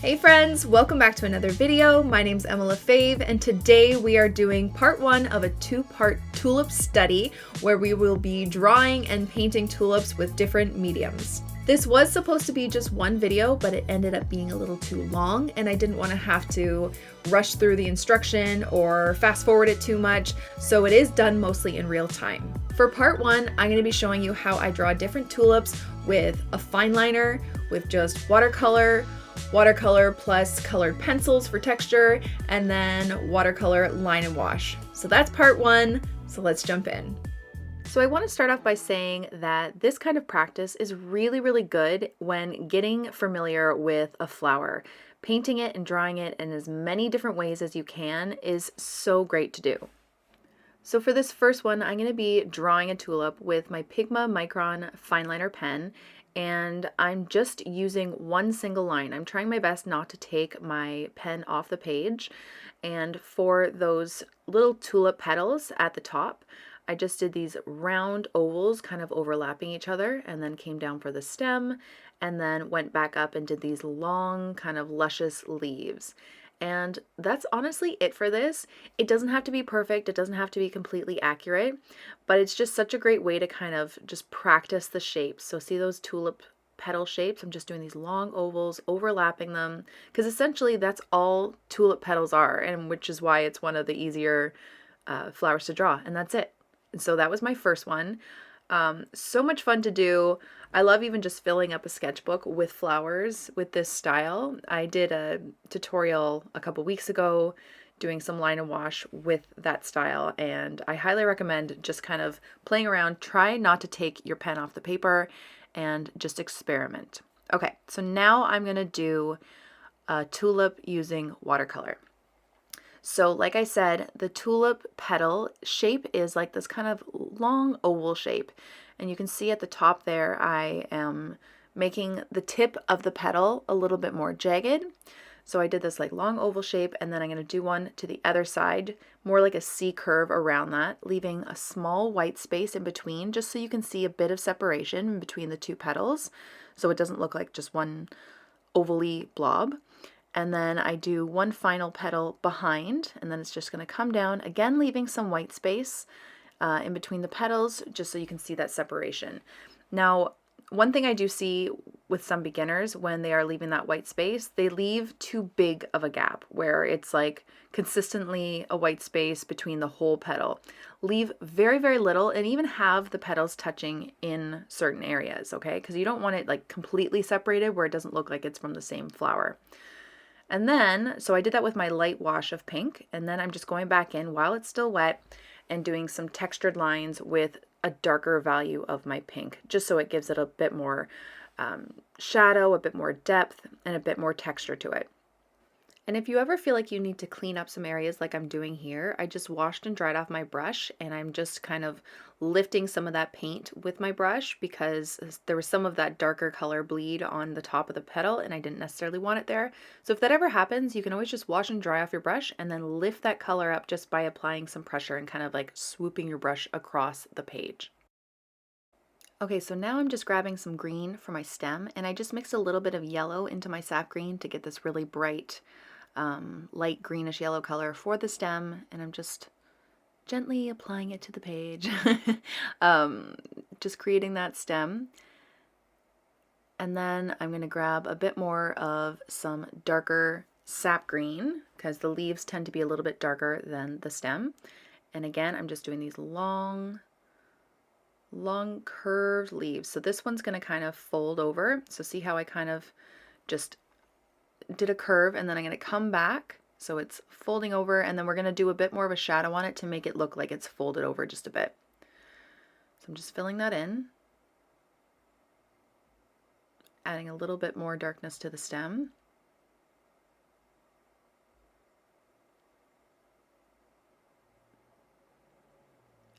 Hey friends, welcome back to another video. My name's Emma Lefebvre, and today we are doing part one of a two-part tulip study where we will be drawing and painting tulips with different mediums. This was supposed to be just one video, but it ended up being a little too long, and I didn't want to have to rush through the instruction or fast forward it too much, so it is done mostly in real time. For part one, I'm going to be showing you how I draw different tulips with a fineliner, with just watercolor plus colored pencils for texture, and then watercolor line and wash. So that's part one, so let's jump in. So I want to start off by saying that this kind of practice is really good when getting familiar with a flower. Painting it and drawing it in as many different ways as you can is so great to do. So for this first one, I'm going to be drawing a tulip with my Pigma Micron fineliner pen, and I'm just using one single line. I'm trying my best not to take my pen off the page. And for those little tulip petals at the top, I just did these round ovals kind of overlapping each other, and then came down for the stem, and then went back up and did these long kind of luscious leaves. And that's honestly it for this. It doesn't have to be perfect. It doesn't have to be completely accurate, but it's just such a great way to kind of just practice the shapes. So see those tulip petal shapes? I'm just doing these long ovals, overlapping them, because essentially that's all tulip petals are, and which is why it's one of the easier flowers to draw, and that's it. And so that was my first one. So much fun to do. I love even just filling up a sketchbook with flowers with this style. I did a tutorial a couple weeks ago doing some line and wash with that style, and I highly recommend just kind of playing around. Try not to take your pen off the paper and just experiment. Okay, so now I'm going to do a tulip using watercolor. So like I said, the tulip petal shape is like this kind of long oval shape. And you can see at the top there, I am making the tip of the petal a little bit more jagged. So I did this like long oval shape, and then I'm going to do one to the other side, more like a C curve around that, leaving a small white space in between, just so you can see a bit of separation between the two petals, so it doesn't look like just one ovally blob. And then I do one final petal behind, and then it's just going to come down, again leaving some white space in between the petals, just so you can see that separation. Now, one thing I do see with some beginners when they are leaving that white space, they leave too big of a gap where it's like consistently a white space between the whole petal. Leave very little, and even have the petals touching in certain areas, okay? Because you don't want it like completely separated where it doesn't look like it's from the same flower. And then, so I did that with my light wash of pink, and then I'm just going back in while it's still wet and doing some textured lines with a darker value of my pink, just so it gives it a bit more shadow, a bit more depth, and a bit more texture to it. And if you ever feel like you need to clean up some areas like I'm doing here, I just washed and dried off my brush, and I'm just kind of lifting some of that paint with my brush because there was some of that darker color bleed on the top of the petal, and I didn't necessarily want it there. So if that ever happens, you can always just wash and dry off your brush and then lift that color up just by applying some pressure and kind of like swooping your brush across the page. Okay, so now I'm just grabbing some green for my stem, and I just mixed a little bit of yellow into my sap green to get this really bright light greenish yellow color for the stem, and I'm just gently applying it to the page. Just creating that stem. And then I'm going to grab a bit more of some darker sap green, because the leaves tend to be a little bit darker than the stem. And again, I'm just doing these long curved leaves. So this one's going to kind of fold over. So see how I kind of just did a curve, and then I'm going to come back so it's folding over, and then we're going to do a bit more of a shadow on it to make it look like it's folded over just a bit. So I'm just filling that in, adding a little bit more darkness to the stem.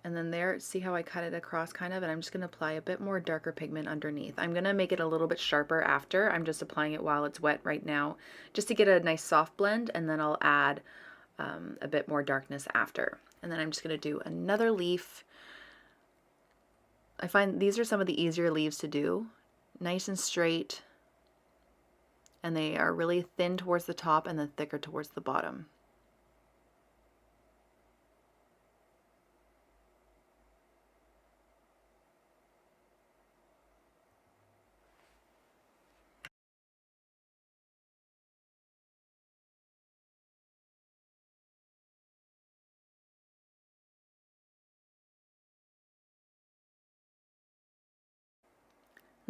And then there, see how I cut it across kind of, and I'm just going to apply a bit more darker pigment underneath. I'm going to make it a little bit sharper after. I'm just applying it while it's wet right now, just to get a nice soft blend, and then I'll add a bit more darkness after. And then I'm just going to do another leaf. I find these are some of the easier leaves to do. Nice and straight, and they are really thin towards the top and then thicker towards the bottom.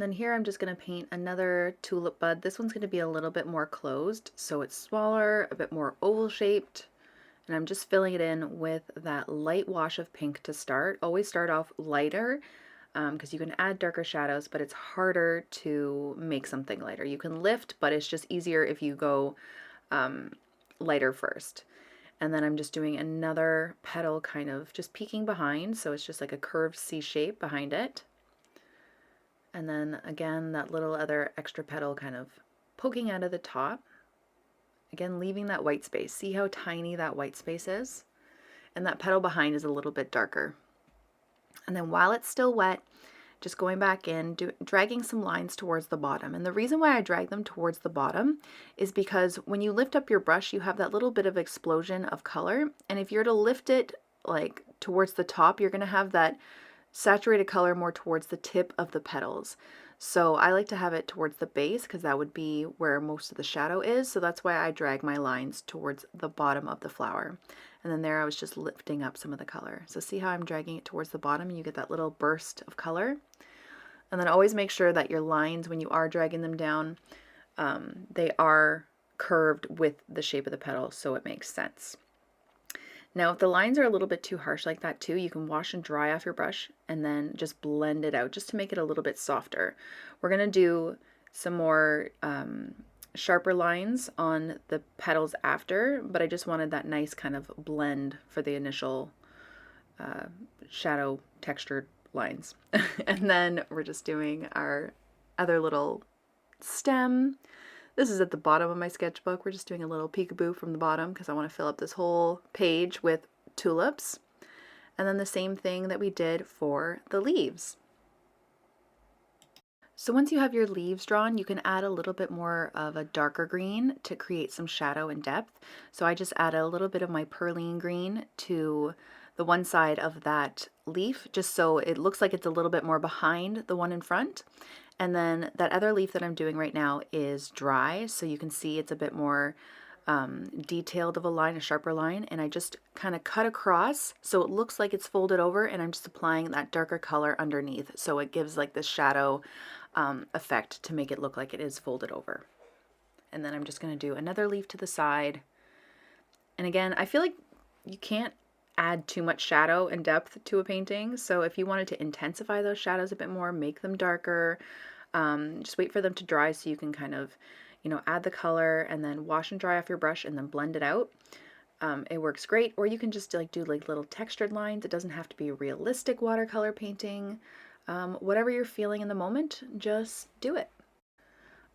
Then here I'm just going to paint another tulip bud. This one's going to be a little bit more closed, so it's smaller, a bit more oval shaped, and I'm just filling it in with that light wash of pink to start. Always start off lighter because you can add darker shadows, but it's harder to make something lighter. You can lift, but it's just easier if you go lighter first. And then I'm just doing another petal kind of just peeking behind, so it's just like a curved C shape behind it. And then again, that little other extra petal kind of poking out of the top. Again, leaving that white space. See how tiny that white space is? And that petal behind is a little bit darker. And then while it's still wet, just going back in, dragging some lines towards the bottom. And the reason why I drag them towards the bottom is because when you lift up your brush, you have that little bit of explosion of color. And if you're to lift it like towards the top, you're going to have that saturated color more towards the tip of the petals. So I like to have it towards the base because that would be where most of the shadow is. So that's why I drag my lines towards the bottom of the flower. And then there I was just lifting up some of the color. So see how I'm dragging it towards the bottom and you get that little burst of color. And then always make sure that your lines, when you are dragging them down, they are curved with the shape of the petal so it makes sense. Now, if the lines are a little bit too harsh like that too, you can wash and dry off your brush and then just blend it out just to make it a little bit softer. We're going to do some more sharper lines on the petals after, but I just wanted that nice kind of blend for the initial shadow textured lines. And then we're just doing our other little stem. This is at the bottom of my sketchbook. We're just doing a little peekaboo from the bottom because I want to fill up this whole page with tulips. And then the same thing that we did for the leaves. So once you have your leaves drawn, you can add a little bit more of a darker green to create some shadow and depth. So I just added a little bit of my perylene green to the one side of that leaf, just so it looks like it's a little bit more behind the one in front. And then that other leaf that I'm doing right now is dry, so you can see it's a bit more detailed of a line, a sharper line, and I just kind of cut across so it looks like it's folded over, and I'm just applying that darker color underneath so it gives like this shadow effect to make it look like it is folded over. And then I'm just going to do another leaf to the side. And again, I feel like you can't add too much shadow and depth to a painting, so if you wanted to intensify those shadows a bit more, make them darker, just wait for them to dry so you can kind of, you know, add the color and then wash and dry off your brush and then blend it out. It works great. Or you can just like do like little textured lines. It doesn't have to be a realistic watercolor painting. Whatever you're feeling in the moment, just do it.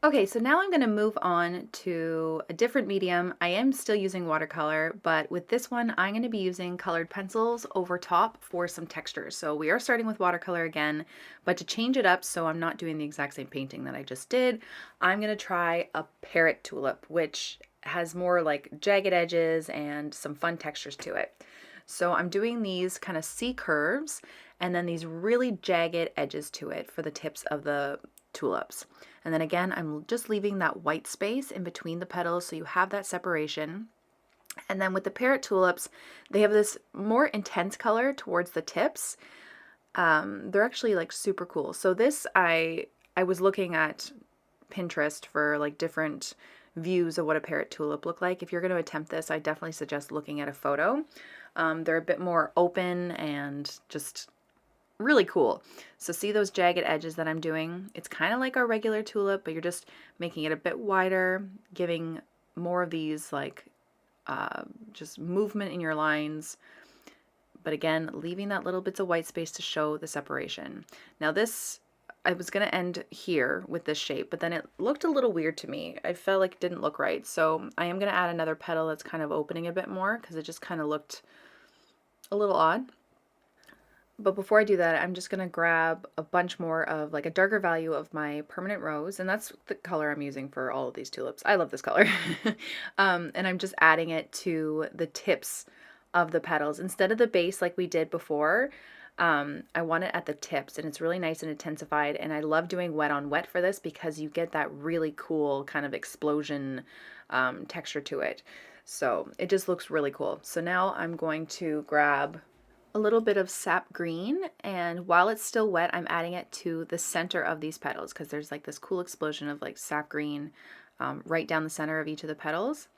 Okay, so now I'm going to move on to a different medium. I am still using watercolor, but with this one, I'm going to be using colored pencils over top for some textures. So we are starting with watercolor again, but to change it up so I'm not doing the exact same painting that I just did, I'm going to try a Parrot tulip, which has more like jagged edges and some fun textures to it. So I'm doing these kind of C curves and then these really jagged edges to it for the tips of the tulips. And then again, I'm just leaving that white space in between the petals so you have that separation. And then with the Parrot tulips, they have this more intense color towards the tips. They're actually like super cool. So this, I was looking at Pinterest for like different views of what a Parrot tulip look like. If you're going to attempt this, I definitely suggest looking at a photo. They're a bit more open and just really cool. So see those jagged edges that I'm doing? It's kind of like our regular tulip, but you're just making it a bit wider, giving more of these like just movement in your lines. But again, leaving that little bits of white space to show the separation. Now this, I was going to end here with this shape, but then it looked a little weird to me. I felt like it didn't look right. So I am going to add another petal that's kind of opening a bit more because it just kind of looked a little odd. But before I do that, I'm just going to grab a bunch more of like a darker value of my permanent rose, and that's the color I'm using for all of these tulips. I love this color. And I'm just adding it to the tips of the petals. Instead of the base like we did before, I want it at the tips, and it's really nice and intensified, and I love doing wet on wet for this because you get that really cool kind of explosion texture to it. So it just looks really cool. So now I'm going to grab a little bit of sap green, and while it's still wet, I'm adding it to the center of these petals because there's like this cool explosion of like sap green right down the center of each of the petals.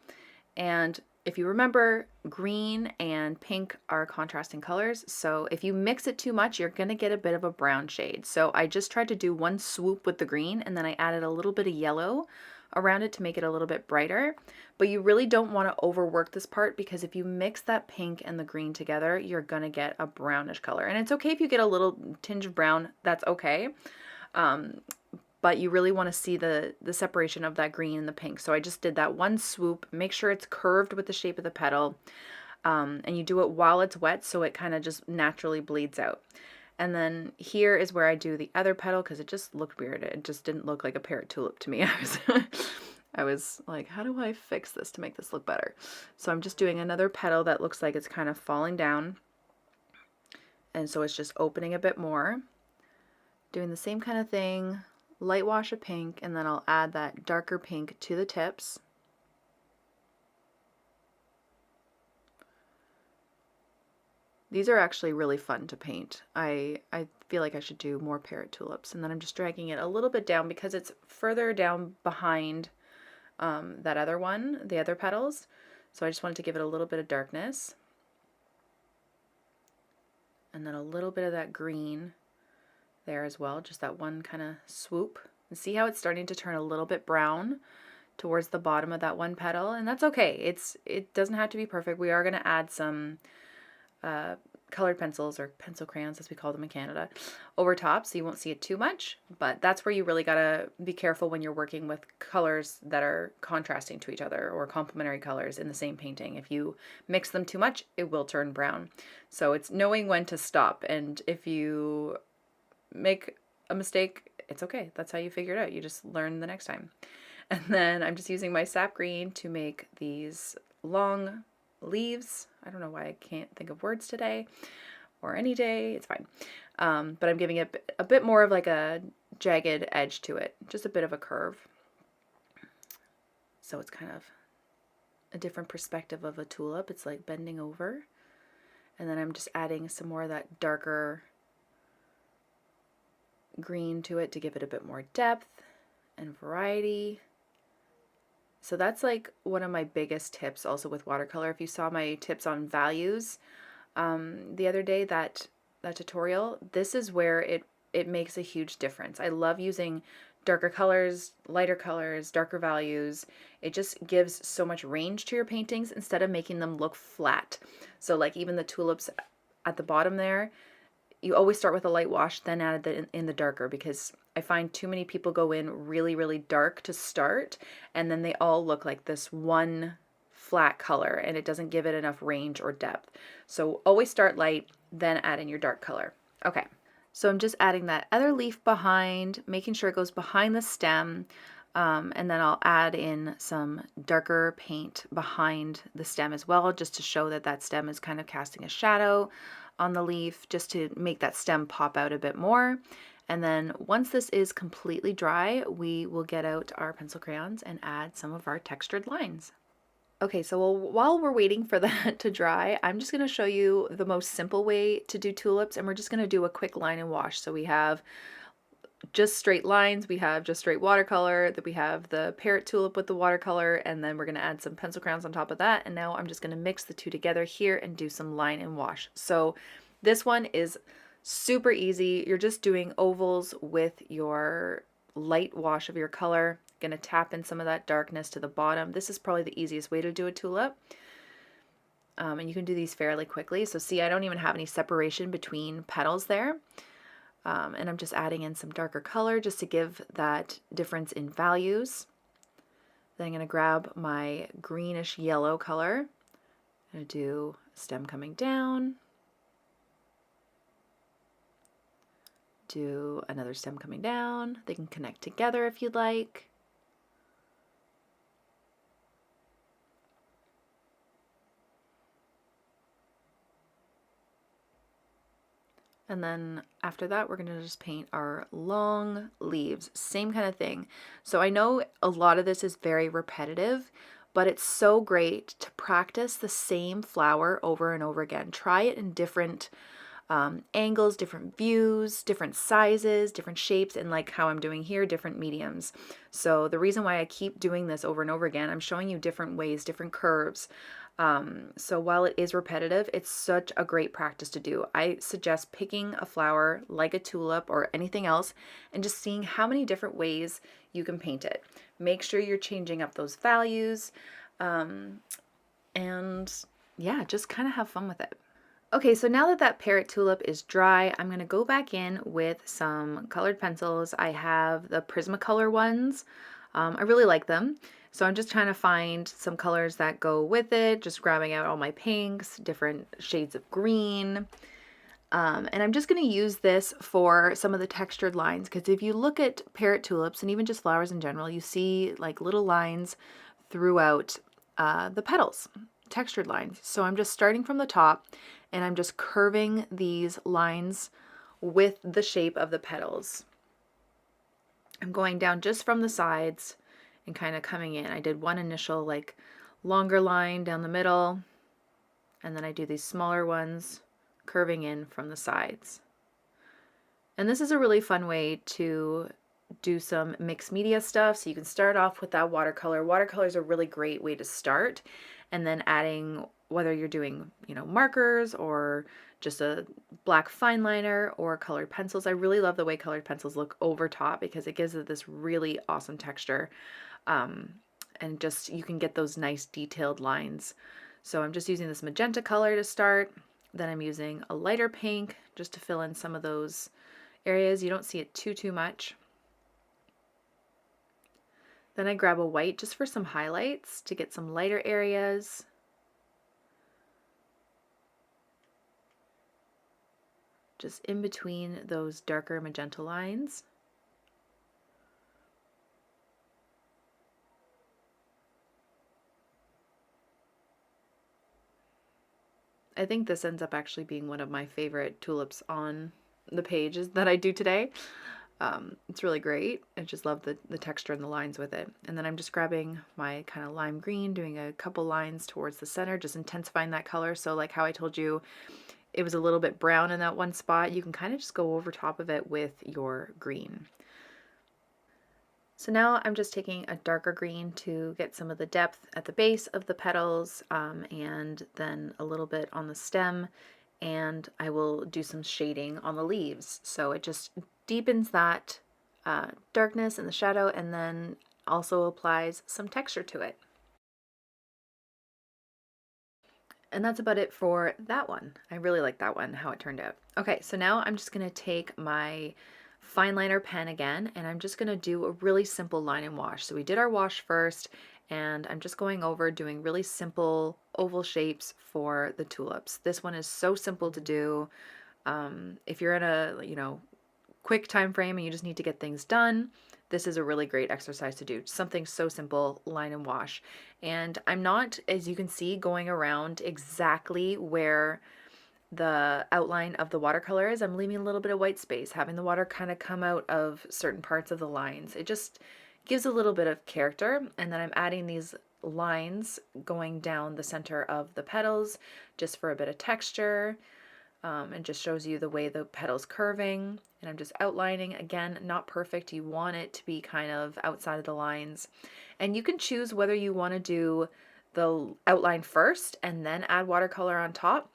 And if you remember, green and pink are contrasting colors, so if you mix it too much, you're going to get a bit of a brown shade. So I just tried to do one swoop with the green, and then I added a little bit of yellow around it to make it a little bit brighter. But you really don't want to overwork this part, because if you mix that pink and the green together, you're going to get a brownish color. And it's okay if you get a little tinge of brown, that's okay. But you really want to see the separation of that green and the pink. So I just did that one swoop. Make sure it's curved with the shape of the petal. And you do it while it's wet, so it kind of just naturally bleeds out. And then here is where I do the other petal, because it just looked weird. It just didn't look like a parrot tulip to me. I was like, how do I fix this to make this look better? So I'm just doing another petal that looks like it's kind of falling down. And so it's just opening a bit more. Doing the same kind of thing, light wash of pink, and then I'll add that darker pink to the tips. These are actually really fun to paint. I feel like I should do more parrot tulips. And then I'm just dragging it a little bit down because it's further down behind that other one, the other petals. So I just wanted to give it a little bit of darkness. And then a little bit of that green there as well, just that one kind of swoop. And see how it's starting to turn a little bit brown towards the bottom of that one petal, and that's okay. It doesn't have to be perfect. We are going to add some colored pencils, or pencil crayons as we call them in Canada, over top, so you won't see it too much. But that's where you really gotta be careful when you're working with colors that are contrasting to each other, or complementary colors in the same painting. If you mix them too much, it will turn brown. So it's knowing when to stop, and if you make a mistake, it's okay. That's how you figure it out. You just learn the next time. And then I'm just using my sap green to make these long leaves. I don't know why I can't think of words today, or any day, it's fine. But I'm giving it a bit more of like a jagged edge to it, just a bit of a curve. So it's kind of a different perspective of a tulip. It's like bending over. And then I'm just adding some more of that darker green to it to give it a bit more depth and variety. So that's like one of my biggest tips also with watercolor. If you saw my tips on values the other day, that tutorial, this is where it makes a huge difference. I love using darker colors, lighter colors, darker values. It just gives so much range to your paintings instead of making them look flat. So like even the tulips at the bottom there, you always start with a light wash, then add it in the darker, because I find too many people go in really, really dark to start, and then they all look like this one flat color, and it doesn't give it enough range or depth. So always start light, then add in your dark color. Okay, so I'm just adding that other leaf behind, making sure it goes behind the stem, and then I'll add in some darker paint behind the stem as well, just to show that that stem is kind of casting a shadow on the leaf, just to make that stem pop out a bit more. And then once this is completely dry, we will get out our pencil crayons and add some of our textured lines. Okay, so while we're waiting for that to dry, I'm just going to show you the most simple way to do tulips, and we're just going to do a quick line and wash. So we have just straight lines, we have just straight watercolor, that we have the parrot tulip with the watercolor, and then we're going to add some pencil crayons on top of that. And now I'm just going to mix the two together here and do some line and wash. So this one is super easy. You're just doing ovals with your light wash of your color. Going to tap in some of that darkness to the bottom. This is probably the easiest way to do a tulip. And you can do these fairly quickly. So see, I don't even have any separation between petals there. And I'm just adding in some darker color just to give that difference in values. Then I'm going to grab my greenish yellow color. I'm going to do a stem coming down. do another stem coming down. They can connect together if you'd like. And then after that, we're going to just paint our long leaves. Same kind of thing. So I know a lot of this is very repetitive, but it's so great to practice the same flower over and over again. Try it in different angles, different views, different sizes, different shapes, and like how I'm doing here, different mediums. So the reason why I keep doing this over and over again, I'm showing you different ways, different curves. So while it is repetitive, it's such a great practice to do. I suggest picking a flower like a tulip or anything else and just seeing how many different ways you can paint it. Make sure you're changing up those values, and yeah, just kind of have fun with it. Okay, so now that that Parrot tulip is dry, I'm going to go back in with some colored pencils. I have the Prismacolor ones. I really like them. So I'm just trying to find some colors that go with it, just grabbing out all my pinks, different shades of green. And I'm just going to use this for some of the textured lines, because if you look at Parrot tulips and even just flowers in general, you see like little lines throughout the petals, textured lines. So I'm just starting from the top and I'm just curving these lines with the shape of the petals. I'm going down just from the sides and kind of coming in. I did one initial like longer line down the middle, and then I do these smaller ones curving in from the sides. And this is a really fun way to do some mixed media stuff. So you can start off with that watercolor. Watercolor is a really great way to start, and then adding, whether you're doing, you know, markers or just a black fineliner or colored pencils. I really love the way colored pencils look over top because it gives it this really awesome texture. And just, you can get those nice detailed lines. So I'm just using this magenta color to start. Then I'm using a lighter pink just to fill in some of those areas. You don't see it too much. Then I grab a white just for some highlights to get some lighter areas. Just in between those darker magenta lines. I think this ends up actually being one of my favorite tulips on the pages that I do today. It's really great. I just love the texture and the lines with it. And then I'm just grabbing my kind of lime green, doing a couple lines towards the center, just intensifying that color. So like how I told you, it was a little bit brown in that one spot. You can kind of just go over top of it with your green. So now I'm just taking a darker green to get some of the depth at the base of the petals, and then a little bit on the stem, and I will do some shading on the leaves. So it just deepens that darkness and the shadow, and then also applies some texture to it. And that's about it for that one. I really like that one, how it turned out. Okay, so now I'm just going to take my Fineliner pen again, and I'm just going to do a really simple line and wash. So we did our wash first, and I'm just going over doing really simple oval shapes for the tulips. This one is so simple to do. If you're in a, you know, quick time frame and you just need to get things done, this is a really great exercise to do. Something so simple, line and wash. And I'm not, as you can see, going around exactly where the outline of the watercolor is. I'm leaving a little bit of white space, having the water kind of come out of certain parts of the lines. It just gives a little bit of character. And then I'm adding these lines going down the center of the petals just for a bit of texture. And just shows you the way the petal's curving. And I'm just outlining, again, not perfect. You want it to be kind of outside of the lines. And you can choose whether you want to do the outline first and then add watercolor on top,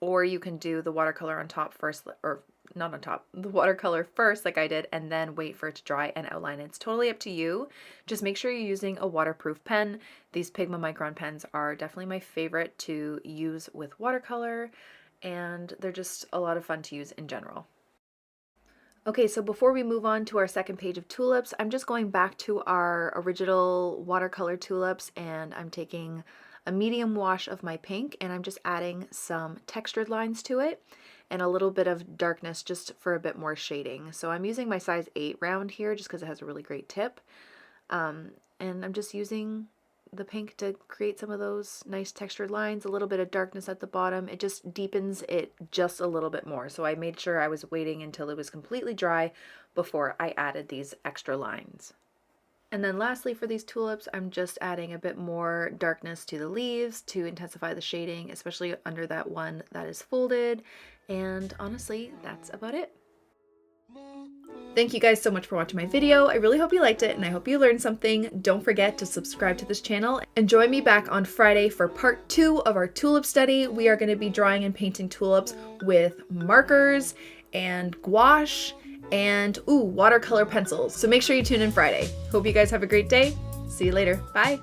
or you can do the watercolor on top first, or not on top, the watercolor first like I did, and then wait for it to dry and outline. It's totally up to you. Just make sure you're using a waterproof pen. These Pigma Micron pens are definitely my favorite to use with watercolor, and they're just a lot of fun to use in general. Okay, so before we move on to our second page of tulips, I'm just going back to our original watercolor tulips, and I'm taking a medium wash of my pink, and I'm just adding some textured lines to it. and a little bit of darkness just for a bit more shading. So I'm using my size 8 round here just because it has a really great tip. And I'm just using the pink to create some of those nice textured lines, a little bit of darkness at the bottom. It just deepens it just a little bit more. So I made sure I was waiting until it was completely dry before I added these extra lines. And then lastly for these tulips, I'm just adding a bit more darkness to the leaves to intensify the shading, especially under that one that is folded. And honestly, that's about it. Thank you guys so much for watching my video. I really hope you liked it and I hope you learned something. Don't forget to subscribe to this channel and join me back on Friday for part 2 of our tulip study. We are going to be drawing and painting tulips with markers and gouache and watercolor pencils. So make sure you tune in Friday. Hope you guys have a great day. See you later. Bye.